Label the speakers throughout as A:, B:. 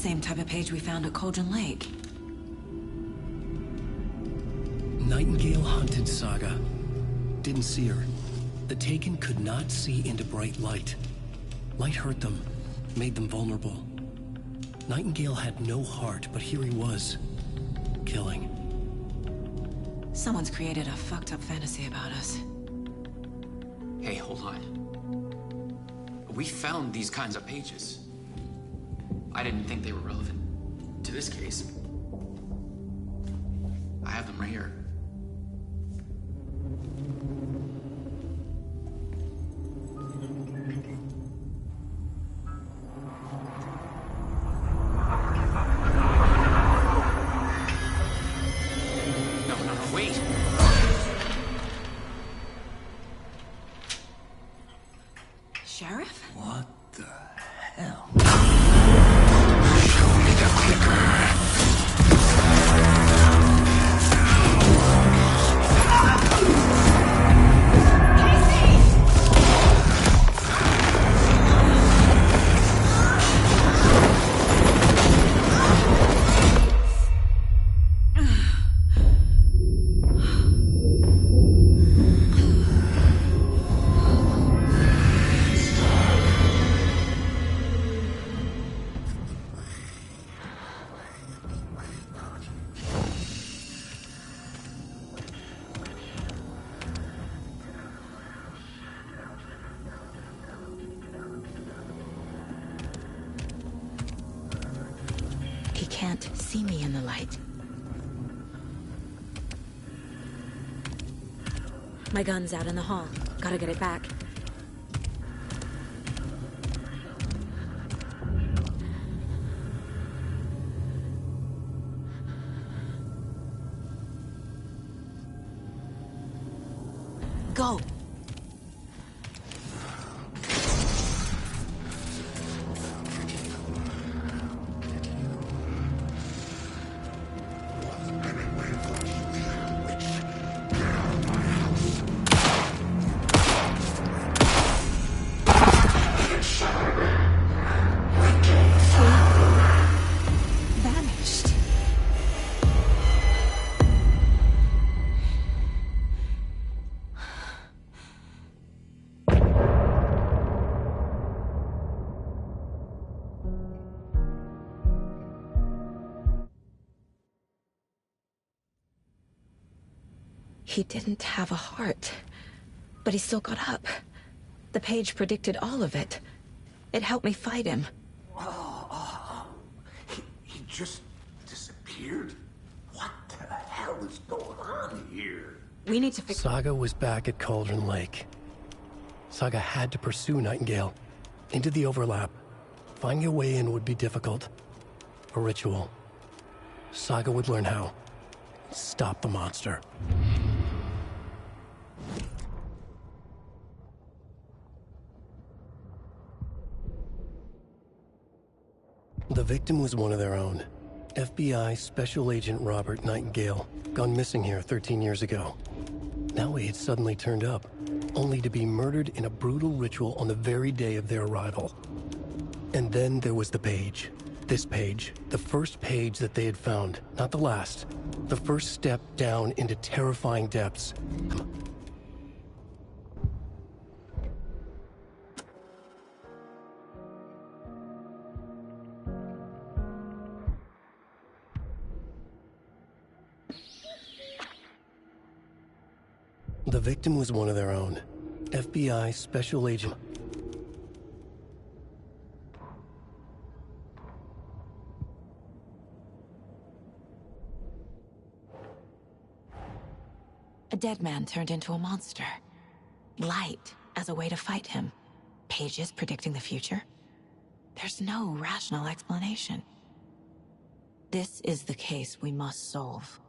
A: same type of page we found at Cauldron Lake.
B: Nightingale hunted Saga. Didn't see her. The Taken could not see into bright light. Light hurt them, made them vulnerable. Nightingale had no heart, but here he was, killing.
A: Someone's created a fucked up fantasy about us.
C: Hey, hold on. We found these kinds of pages. I didn't think they were relevant to this case. I have them right here.
A: Sheriff?
B: What the hell?
D: Show me the clicker.
A: He can't see me in the light. My gun's out in the hall. Gotta get it back. Go! Vanished. He didn't have a heart, but he still got up. The page predicted all of it. It helped me fight him.
D: He just disappeared? What the hell is going on here?
A: We need to fix...
B: Saga was back at Cauldron Lake. Saga had to pursue Nightingale. Into the overlap. Finding a way in would be difficult. A ritual. Saga would learn how. Stop the monster. The victim was one of their own. FBI Special Agent Robert Nightingale, gone missing here 13 years ago. Now he had suddenly turned up, only to be murdered in a brutal ritual on the very day of their arrival. And then there was the page. This page, the first page that they had found, not the last. The first step down into terrifying depths. The victim was one of their own. FBI Special Agent.
A: A dead man turned into a monster. Light as a way to fight him. Pages predicting the future. There's no rational explanation. This is the case we must solve.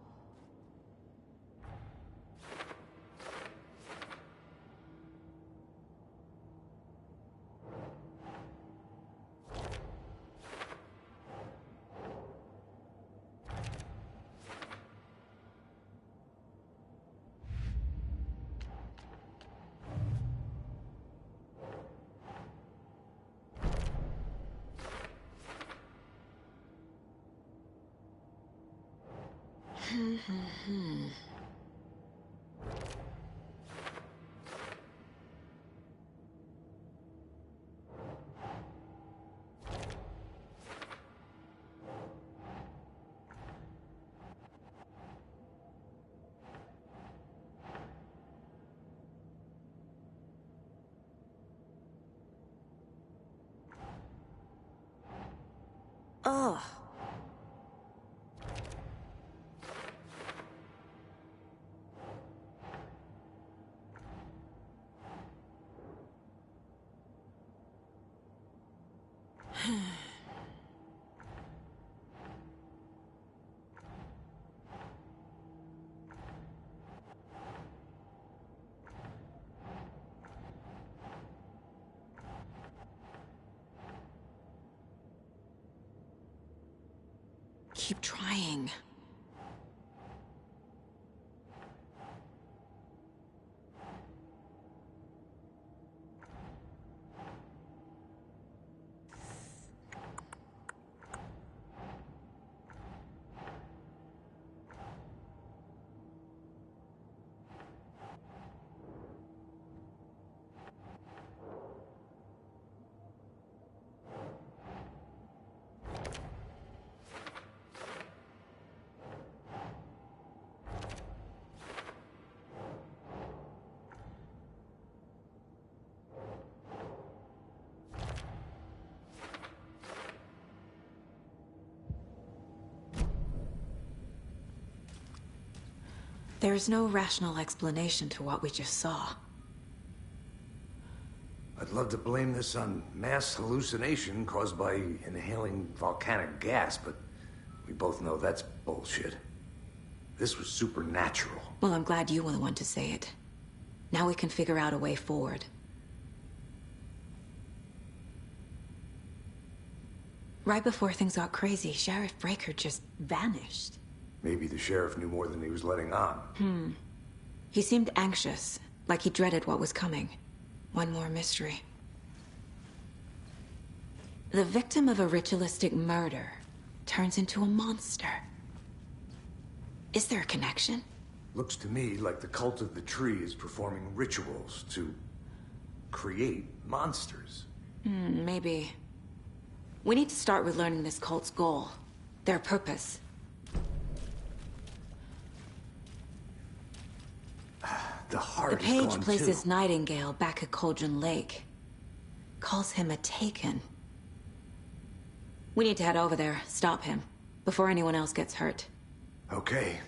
A: Ugh. Keep trying. There's no rational explanation to what we just saw.
D: I'd love to blame this on mass hallucination caused by inhaling volcanic gas, but we both know that's bullshit. This was supernatural.
A: Well, I'm glad you were the one to say it. Now we can figure out a way forward. Right before things got crazy, Sheriff Breaker just vanished.
D: Maybe the sheriff knew more than he was letting on.
A: He seemed anxious, like he dreaded what was coming. One more mystery. The victim of a ritualistic murder turns into a monster. Is there a connection?
D: Looks to me like the cult of the tree is performing rituals to create monsters.
A: Maybe. We need to start with learning this cult's goal. Their purpose.
D: The heart
A: The page
D: is gone
A: places
D: too.
A: Nightingale back at Cauldron Lake. Calls him a Taken. We need to head over there, stop him, before anyone else gets hurt.
D: Okay.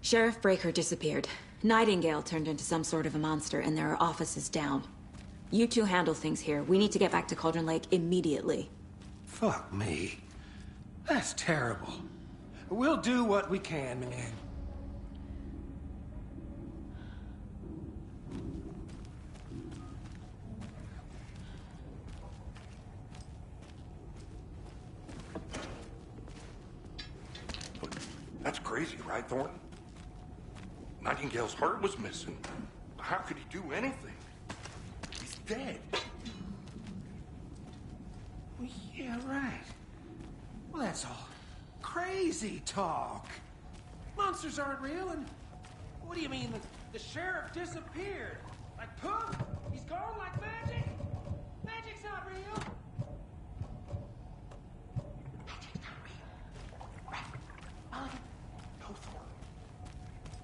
A: Sheriff Breaker disappeared. Nightingale turned into some sort of a monster, and there are offices down. You two handle things here. We need to get back to Cauldron Lake immediately.
E: Fuck me. That's terrible. We'll do what we can, man.
F: That's crazy, right, Thornton? Nightingale's heart was missing. How could he do anything? He's dead.
E: Well, yeah, right. Well, that's all crazy talk. Monsters aren't real, and what do you mean the sheriff disappeared? Like poof? He's gone like magic? Magic's not real. Magic's not real. Right.
F: No, Thornton.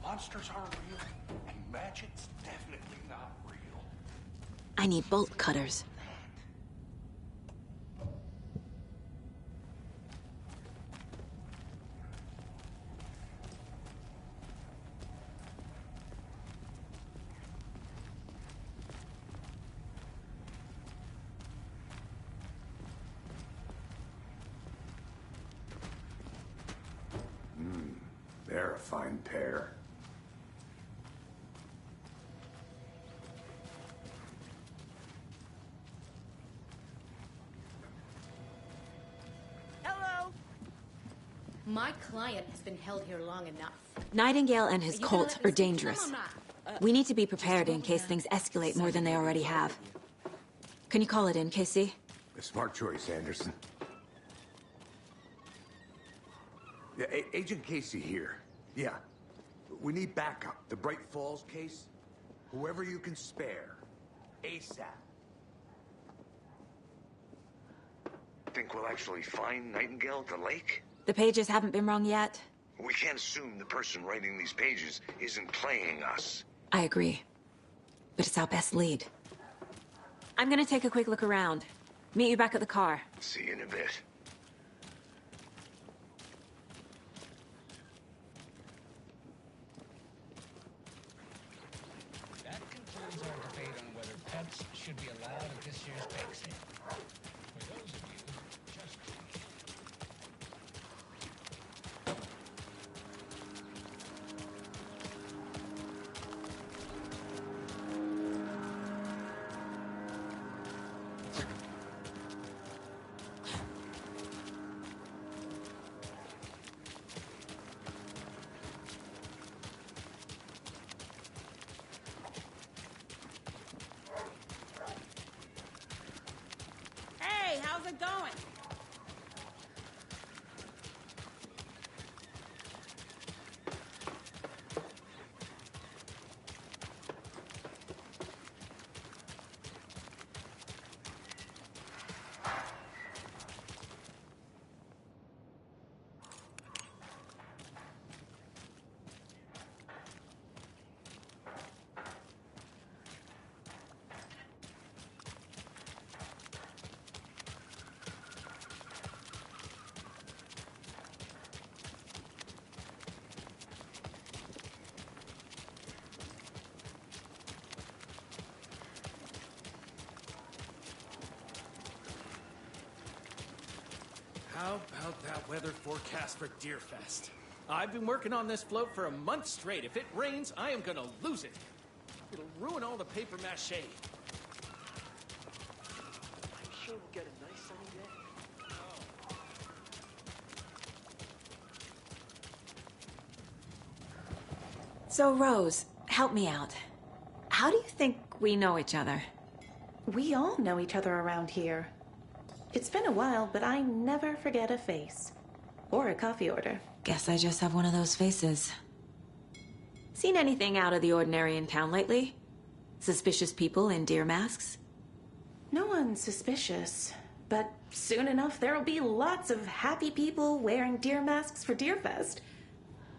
F: Monsters aren't real, and magic's definitely not real.
A: I need bolt cutters.
D: They're a fine pair.
G: Hello. My client has been held here long enough.
A: Nightingale and his
G: Are you gonna
A: cult
G: let me
A: are
G: speak to them
A: dangerous.
G: or not?
A: We need to be prepared in case things escalate more than they already have. Can you call it in, Casey?
D: A smart choice, Anderson. Yeah, Agent Casey here. Yeah. We need backup. The Bright Falls case. Whoever you can spare. ASAP.
H: Think we'll actually find Nightingale at the lake?
A: The pages haven't been wrong yet.
H: We can't assume the person writing these pages isn't playing us.
A: I agree. But it's our best lead. I'm gonna take a quick look around. Meet you back at the car.
H: See you in a bit.
I: That concludes our debate on whether pets should be allowed at this year's bake sale. For those of you just tuning in.
G: Hey, how's it going?
E: How about that weather forecast for Deerfest? I've been working on this float for a month straight. If it rains, I am gonna lose it. It'll ruin all the paper mache.
H: I'm sure we'll get a nice sunny day.
A: So, Rose, help me out. How do you think we know each other?
J: We all know each other around here. It's been a while, but I never forget a face. Or a coffee order.
A: Guess I just have one of those faces. Seen anything out of the ordinary in town lately? Suspicious people in deer masks?
J: No one's suspicious. But soon enough, there'll be lots of happy people wearing deer masks for Deerfest.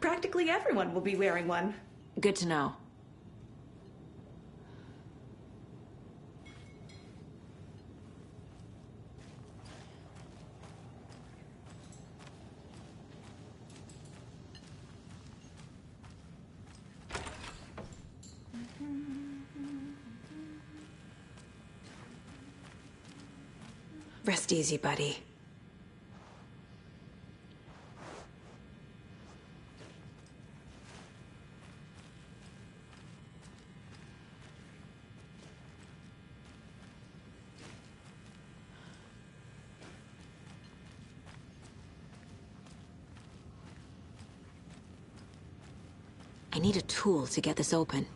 J: Practically everyone will be wearing one.
A: Good to know. Rest easy, buddy. I need a tool to get this open.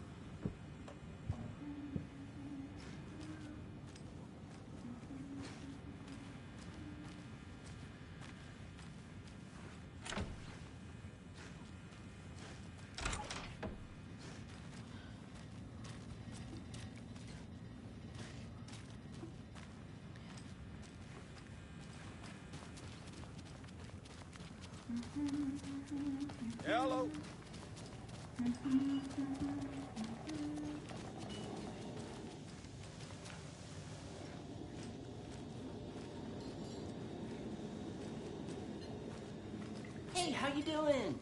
F: Hello.
K: Hey, how you doing?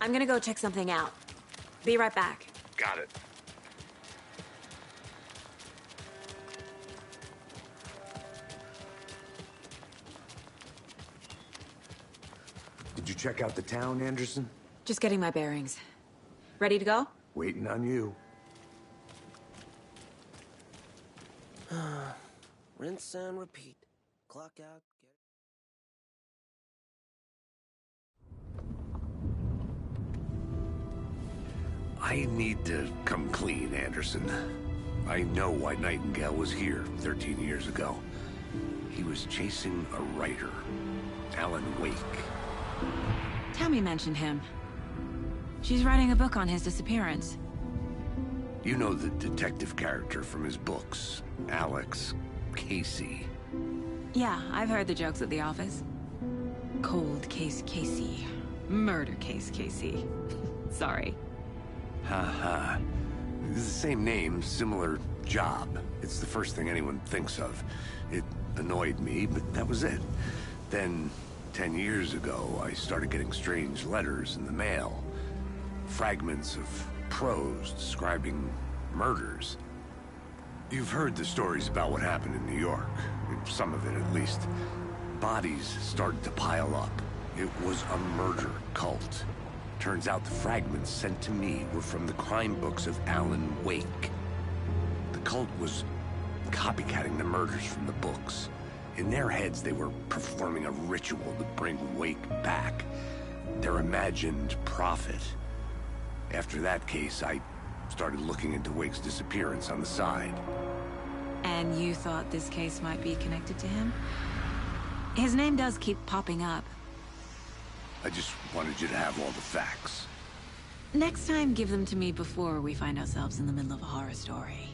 A: I'm gonna go check something out. Be right back.
H: Got it.
D: Did you check out the town, Anderson?
A: Just getting my bearings. Ready to go?
D: Waiting on you.
K: Rinse and repeat. Clock out.
D: I need to come clean, Anderson. I know why Nightingale was here 13 years ago. He was chasing a writer, Alan Wake.
A: Tammy mentioned him. She's writing a book on his disappearance.
D: You know the detective character from his books, Alex Casey.
A: Yeah, I've heard the jokes at the office. Cold case Casey. Murder case Casey. Sorry.
D: Ha. This is the same name, similar job. It's the first thing anyone thinks of. It annoyed me, but that was it. Then, 10 years ago, I started getting strange letters in the mail. Fragments of prose describing murders. You've heard the stories about what happened in New York. Some of it, at least. Bodies started to pile up. It was a murder cult. Turns out the fragments sent to me were from the crime books of Alan Wake. The cult was copycatting the murders from the books. In their heads, they were performing a ritual to bring Wake back. Their imagined prophet. After that case, I started looking into Wake's disappearance on the side.
A: And you thought this case might be connected to him? His name does keep popping up.
D: I just wanted you to have all the facts.
A: Next time, give them to me before we find ourselves in the middle of a horror story.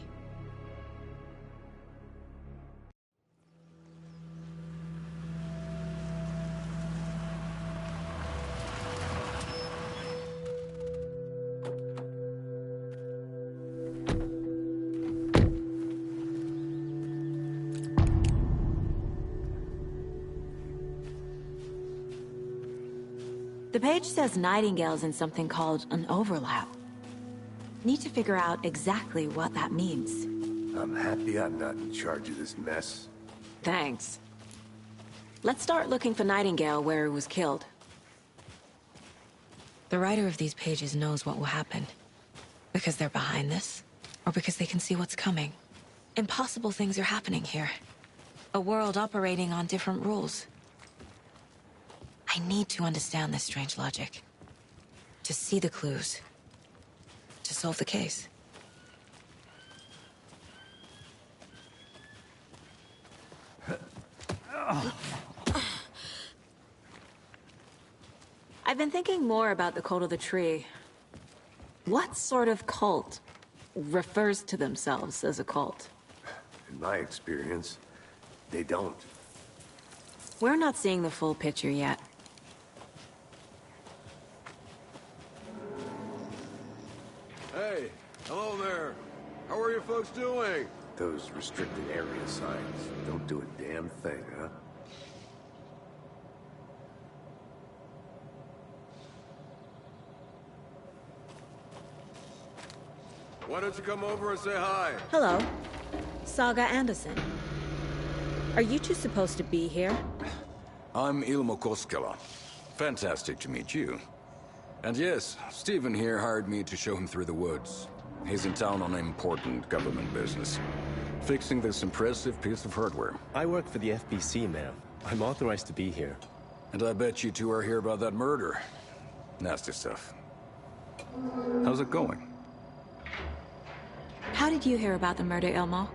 A: The page says Nightingale's in something called an overlap. Need to figure out exactly what that means.
D: I'm happy I'm not in charge of this mess.
A: Thanks. Let's start looking for Nightingale where he was killed. The writer of these pages knows what will happen. Because they're behind this, or because they can see what's coming. Impossible things are happening here. A world operating on different rules. I need to understand this strange logic. To see the clues. To solve the case. I've been thinking more about the cult of the tree. What sort of cult refers to themselves as a cult?
D: In my experience, they don't.
A: We're not seeing the full picture yet.
L: Hey, hello there. How are you folks doing?
D: Those restricted area signs don't do a damn thing, huh?
L: Why don't you come over and say hi?
A: Hello. Saga Anderson. Are you two supposed to be here?
L: I'm Ilmo Koskela. Fantastic to meet you. And yes, Stephen here hired me to show him through the woods. He's in town on important government business. Fixing this impressive piece of hardware.
M: I work for the FBC, ma'am. I'm authorized to be here.
L: And I bet you two are here about that murder. Nasty stuff. How's it going?
A: How did you hear about the murder, Ilmo?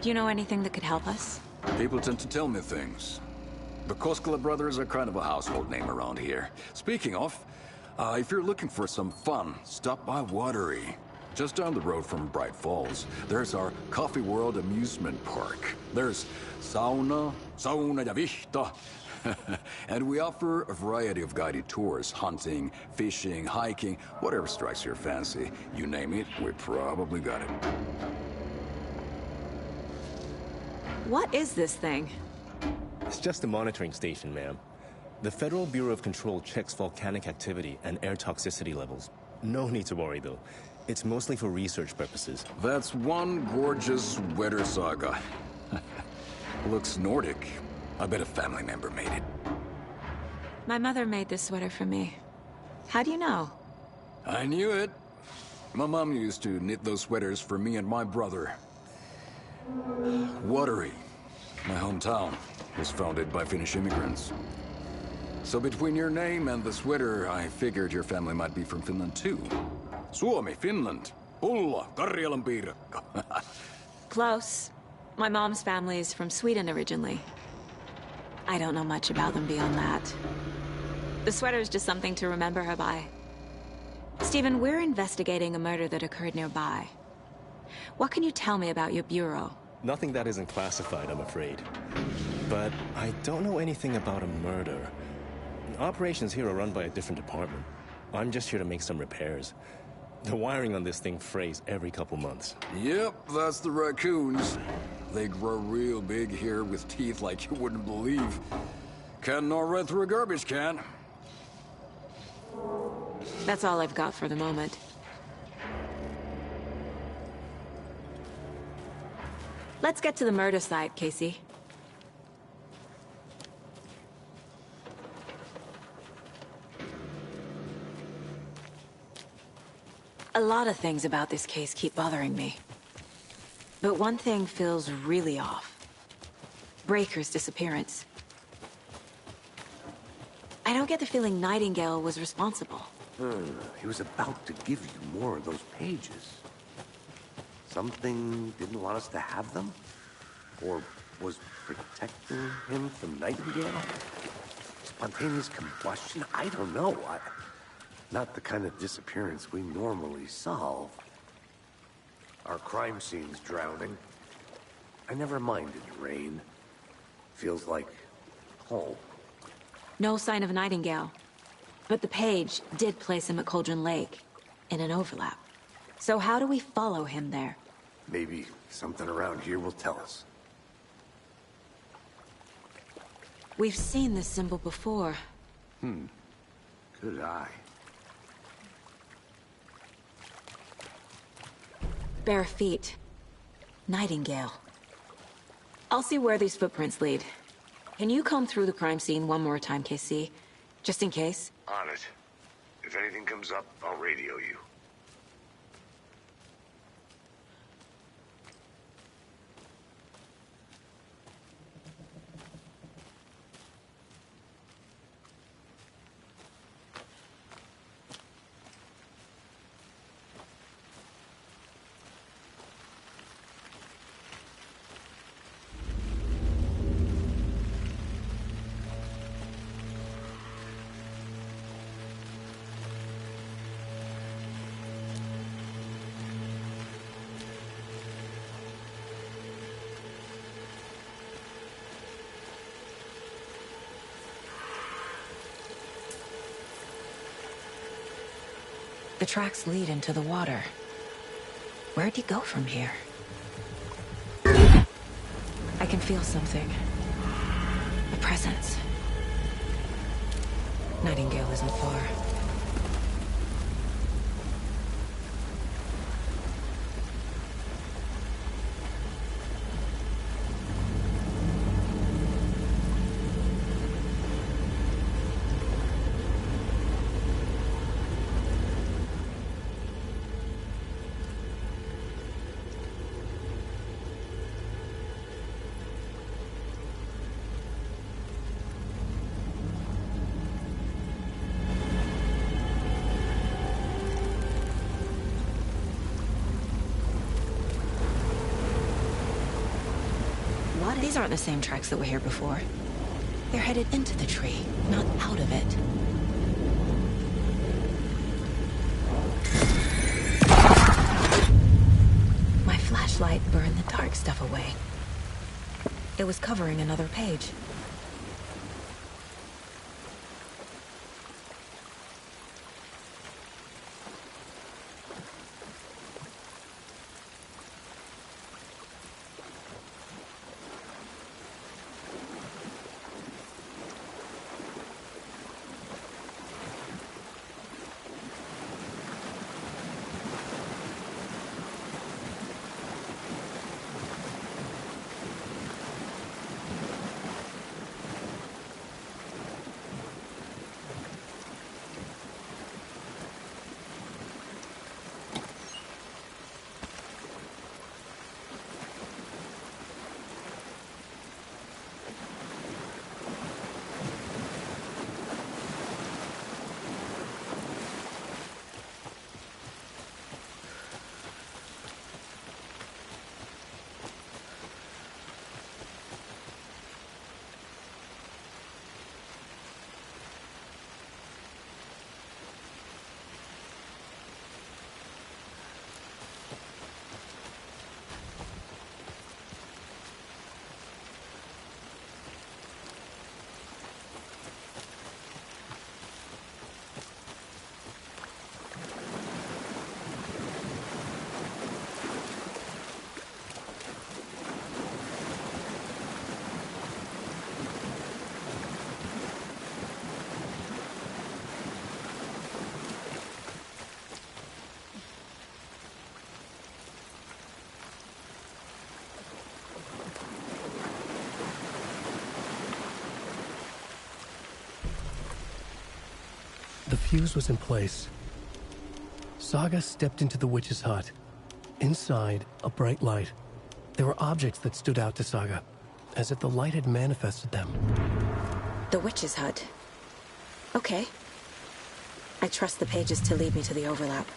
A: Do you know anything that could help us?
L: People tend to tell me things. The Koskela brothers are kind of a household name around here. Speaking of, if you're looking for some fun, stop by Watery. Just down the road from Bright Falls, there's our Coffee World amusement park. There's sauna ja vihto. And we offer a variety of guided tours, hunting, fishing, hiking, whatever strikes your fancy. You name it, we probably got it.
A: What is this thing?
M: It's just a monitoring station, ma'am. The Federal Bureau of Control checks volcanic activity and air toxicity levels. No need to worry, though. It's mostly for research purposes.
L: That's one gorgeous sweater saga. Looks Nordic. I bet a family member made it.
A: My mother made this sweater for me. How do you know?
L: I knew it. My mom used to knit those sweaters for me and my brother. Watery, my hometown, was founded by Finnish immigrants. So between your name and the sweater, I figured your family might be from Finland too. Suomi, Finland. Pulla, Karjalan piirakka.
A: Close. My mom's family is from Sweden originally. I don't know much about them beyond that. The sweater is just something to remember her by. Stephen, we're investigating a murder that occurred nearby. What can you tell me about your bureau?
M: Nothing that isn't classified, I'm afraid. But I don't know anything about a murder. Operations here are run by a different department. I'm just here to make some repairs. The wiring on this thing frays every couple months.
L: Yep, that's the raccoons. They grow real big here with teeth like you wouldn't believe. Can't gnaw right through a garbage can.
A: That's all I've got for the moment. Let's get to the murder site, Casey. A lot of things about this case keep bothering me. But one thing feels really off. Breaker's disappearance. I don't get the feeling Nightingale was responsible.
D: He was about to give you more of those pages. Something didn't want us to have them? Or was protecting him from Nightingale? Spontaneous combustion? I don't know. Not the kind of disappearance we normally solve. Our crime scene's drowning. I never minded rain. Feels like home.
A: No sign of Nightingale. But the page did place him at Cauldron Lake, in an overlap. So how do we follow him there?
D: Maybe something around here will tell us.
A: We've seen this symbol before.
D: Good eye.
A: Bare feet. Nightingale. I'll see where these footprints lead. Can you comb through the crime scene one more time, KC? Just in case?
H: On it. If anything comes up, I'll radio you.
A: The tracks lead into the water. Where'd he go from here? I can feel something. A presence. Nightingale isn't far. These aren't the same tracks that were here before. They're headed into the tree, not out of it. My flashlight burned the dark stuff away. It was covering another page.
B: The fuse was in place. Saga stepped into the witch's hut. Inside, a bright light. There were objects that stood out to Saga, as if the light had manifested them.
A: The witch's hut. Okay. I trust the pages to lead me to the overlap.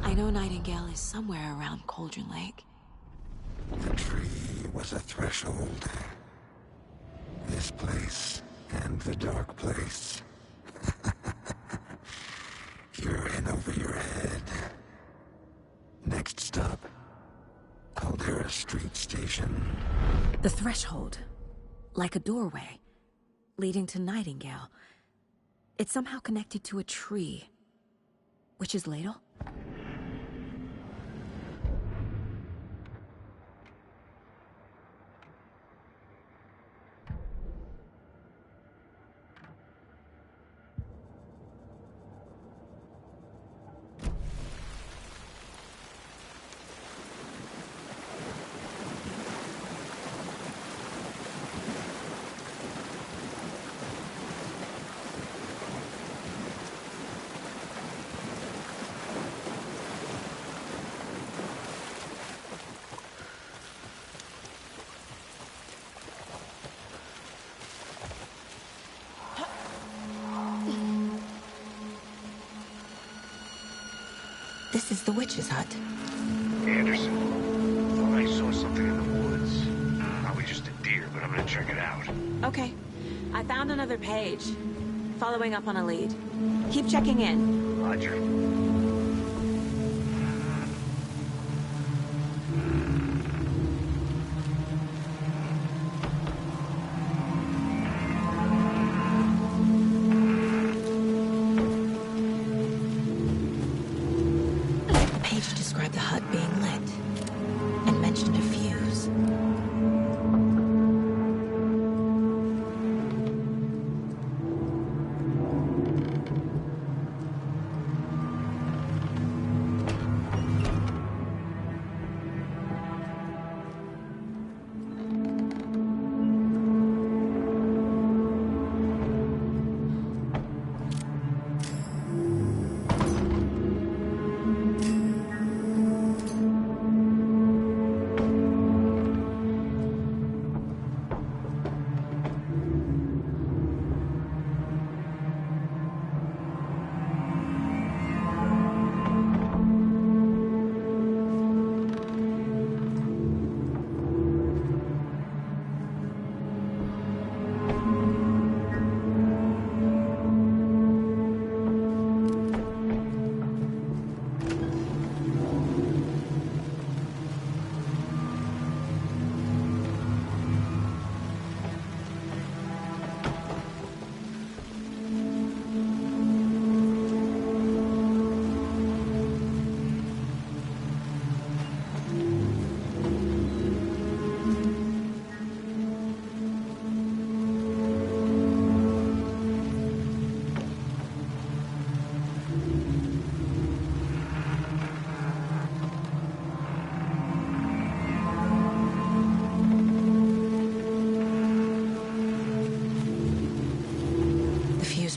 A: I know Nightingale is somewhere around Cauldron Lake.
N: The tree was a threshold. This place and the dark place. You're in over your head. Next stop, Caldera Street Station.
A: The threshold. Like a doorway. Leading to Nightingale. It's somehow connected to a tree. Witch's ladle? This is the witch's hut.
H: Anderson, thought I saw something in the woods. Probably just a deer, but I'm gonna check it out.
A: Okay. I found another page. Following up on a lead. Keep checking in.
H: Roger.
A: The hut being lit, and mentioned a fuse.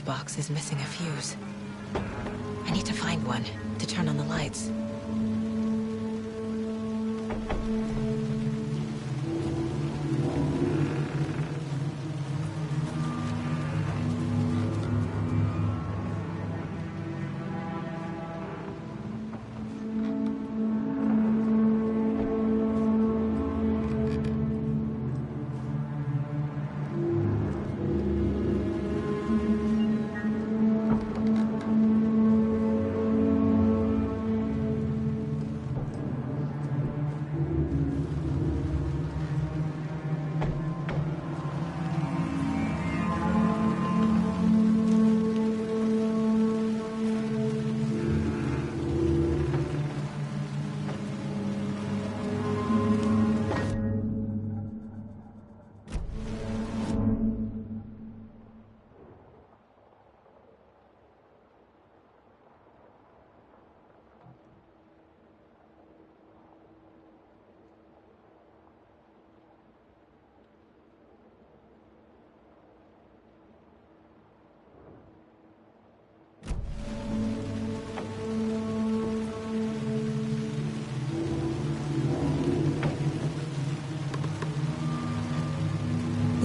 A: Box is missing a fuse. I need to find one to turn on the lights.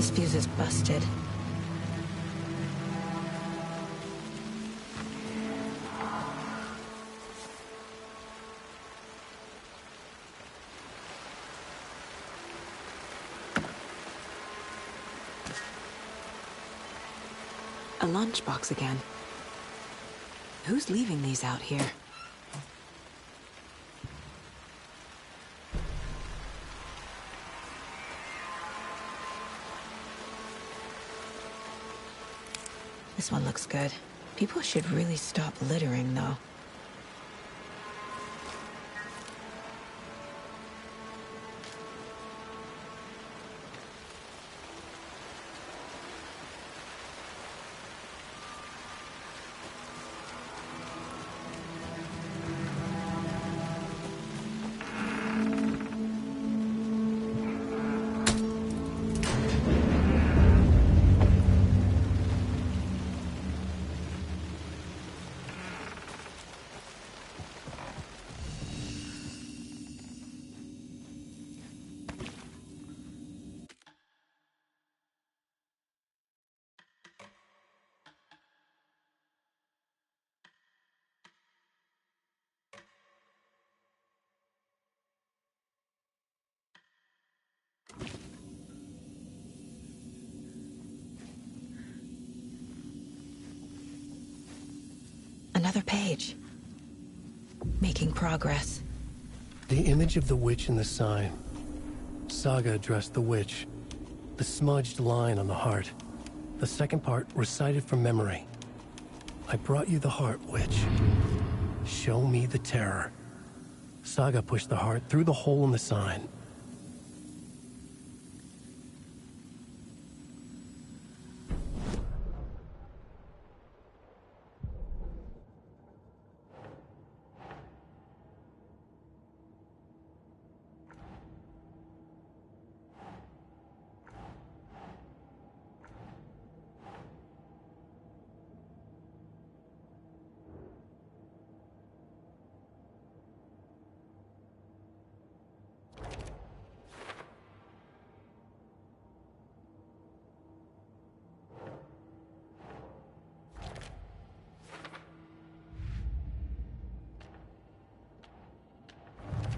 A: This fuse is busted. A lunchbox again. Who's leaving these out here? This one looks good. People should really stop littering, though. Another page. Making progress.
B: The image of the witch in the sign. Saga addressed the witch. The smudged line on the heart. The second part recited from memory. I brought you the heart, witch. Show me the terror. Saga pushed the heart through the hole in the sign.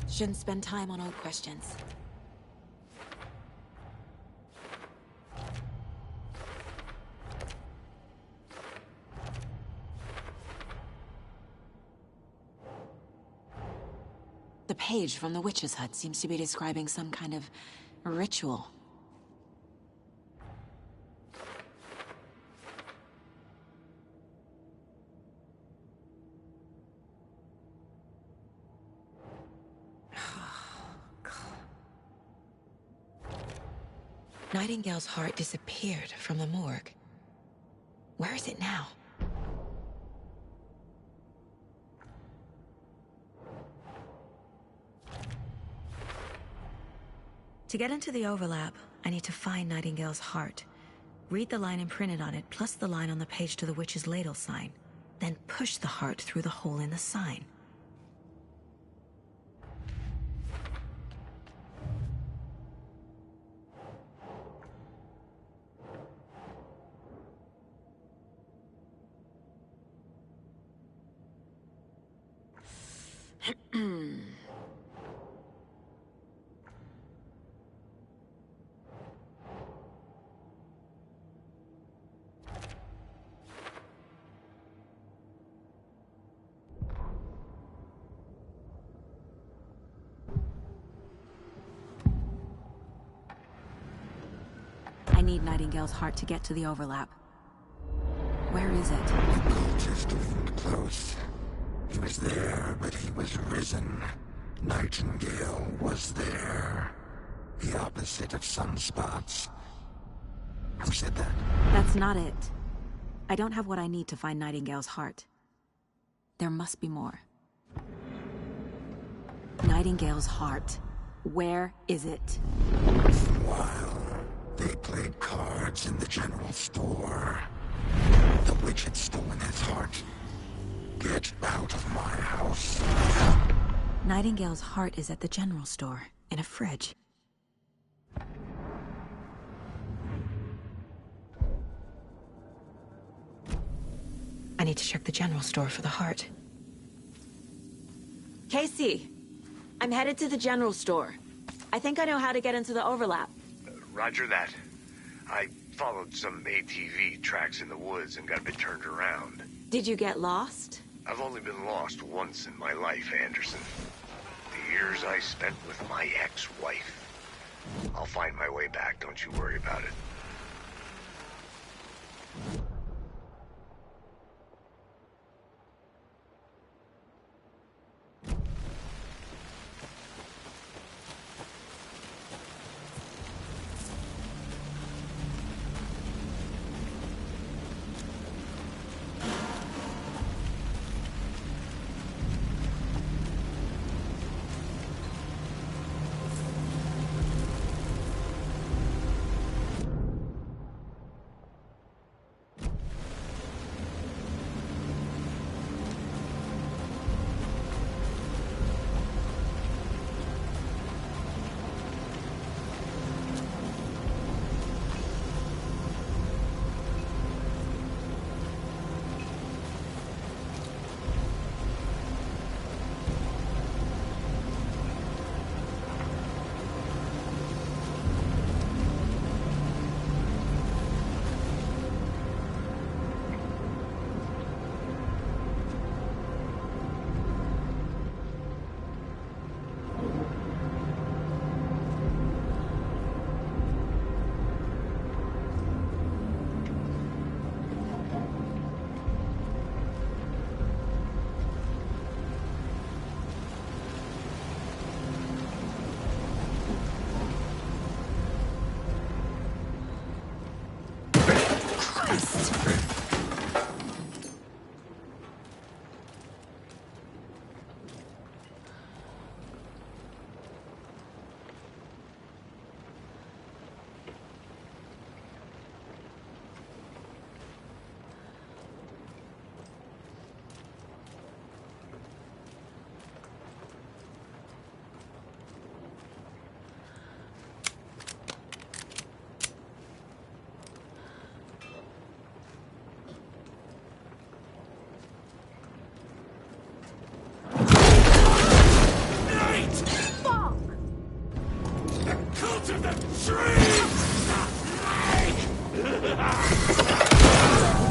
A: Shouldn't spend time on old questions. The page from the witch's hut seems to be describing some kind of ritual. Nightingale's heart disappeared from the morgue. Where is it now? To get into the overlap, I need to find Nightingale's heart. Read the line imprinted on it, plus the line on the page to the witch's ladle sign. Then push the heart through the hole in the sign. I need Nightingale's heart to get to the overlap. Where is it?
N: The cultist wasn't close. He was there, but he was risen. Nightingale was there. The opposite of sunspots. Who said that?
A: That's not it. I don't have what I need to find Nightingale's heart. There must be more. Nightingale's heart. Where is it?
N: While they played cards in the general store, the witch had stolen his heart. Get out of my house.
A: Nightingale's heart is at the general store, in a fridge. need to check the general store for the heart.
O: Casey, I'm headed to the general store. I think I know how to get into the overlap.
H: Roger that. I followed some ATV tracks in the woods and got a bit turned around.
O: Did you get lost?
H: I've only been lost once in my life, Anderson. The years I spent with my ex-wife. I'll find my way back, don't you worry about it.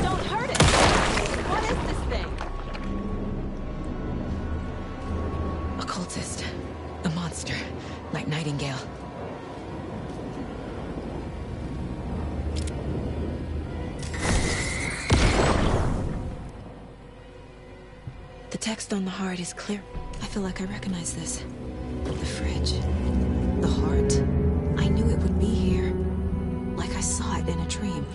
O: Don't hurt it! What is this thing?
A: Occultist. The monster. Like Nightingale. The text on the heart is clear. I feel like I recognize this. The fridge. The heart. I knew it would be here. Like I saw it in a dream.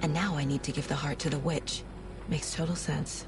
A: And now I need to give the heart to the witch. Makes total sense.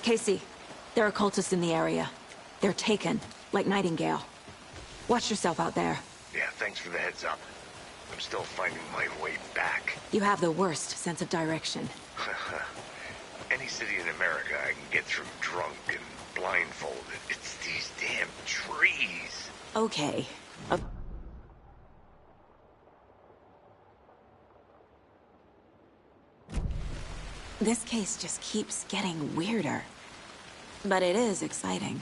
O: Casey, there are cultists in the area. They're taken, like Nightingale. Watch yourself out there.
H: Yeah, thanks for the heads up. I'm still finding my way back.
O: You have the worst sense of direction.
H: Any city in America I can get through drunk and blindfolded. It's these damn trees.
O: Okay. This case just keeps getting weirder. But it is exciting.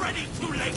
P: already too late!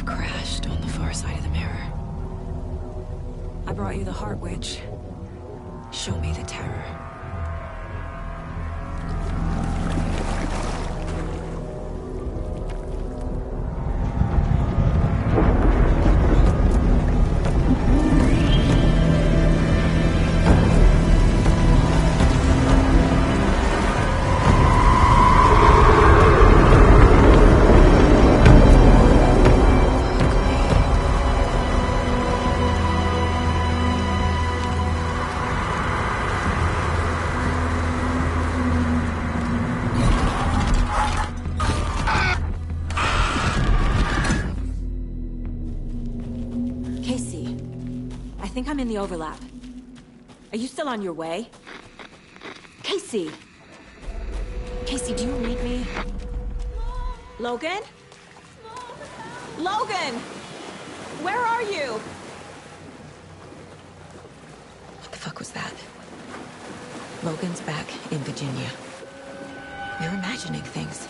A: Crashed on the far side of the mirror. I brought you the Heart Witch. Show me the terror. I'm in the overlap. Are you still on your way? Casey! Casey, do you read me? Logan? Logan! Where are you? What the fuck was that? Logan's back in Virginia. You're imagining things.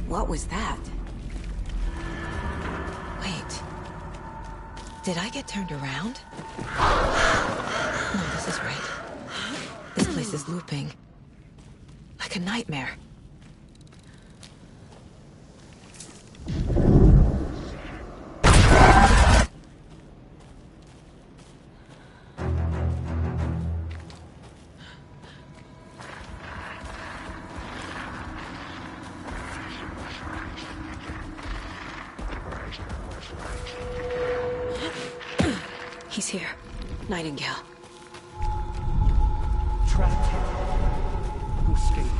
A: What was that? Wait. Did I get turned around? No, this is right. This place is looping. Like a nightmare. He's here. Nightingale.
F: Trapped here. To escape.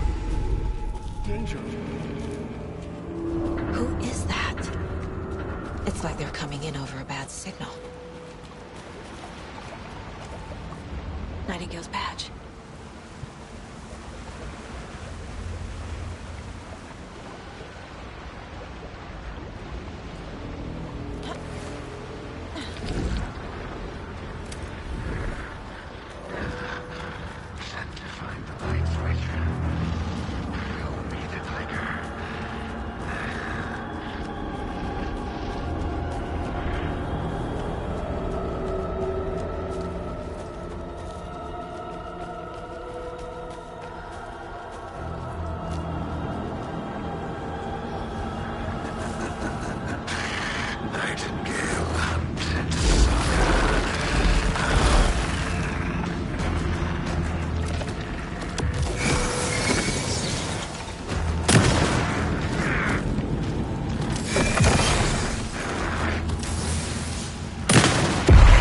F: Danger.
A: Who is that? It's like they're coming in over a bad signal. Nightingale's badge.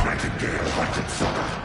N: Nightingale hunted sucker.